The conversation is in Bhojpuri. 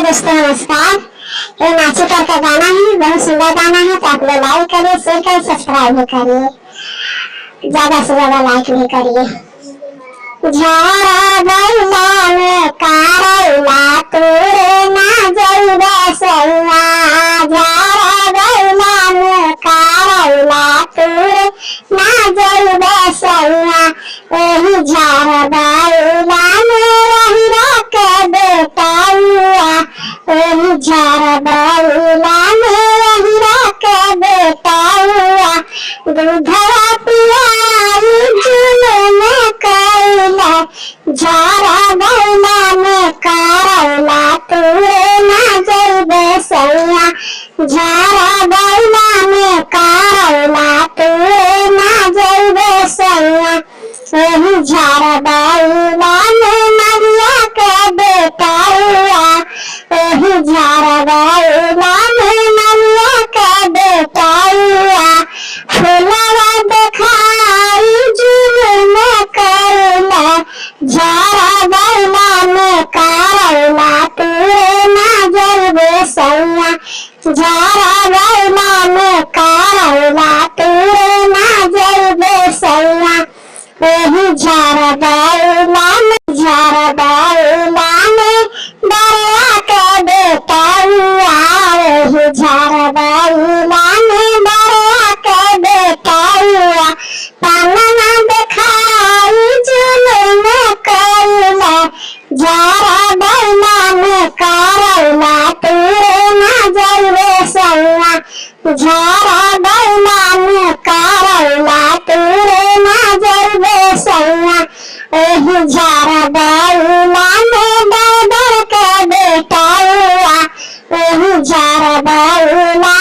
दोस्तों नमस्कार। ये नाची पर का गाना है, बहुत सुंदर गाना है, तो आप लोग लाइक करिए, शेयर करिए, सब्सक्राइब भी करिए, ज्यादा से ज्यादा लाइक भी करिए। झारा बैला में कारैला तोरे ना जइबे सैया, झारा बैला में कारैला तोरे ना जइबे सैया, ओही झारा बैला में रही रख बेटाइया, ओही झारा बैला में रही रख बेटाइया, दूधवा पियाई जुलूम कैला, झारा बैला में कारैला तोरे ना जइबे सैया, झारा बैला में कारैला तोरे ना जइबे सैया, ओही झारा बैला में नदिया के बेटाइया, ओही झारा बैला में नदिया के बेटाइया, फुलवा देखाई जुलूम कैला, झारा बैला में कारैला तोरे ना जइबे सैया, झारा बैला में कारैला तोरे ना जइबे सैया, ओही झारा बैला में, झारा बैला में दरिया के बेटाइया, ओही झारा बैला में दरिया के बेटाइया, पानवा देखाई जुलूम कैला, झारा बैला में कारैला तोरे ना जइबे सैया, झारा बैला में कारैला तोरे ना जइबे सैया, ओही झारा बैला में दर दर के बेटाइया, ओही झारा बैला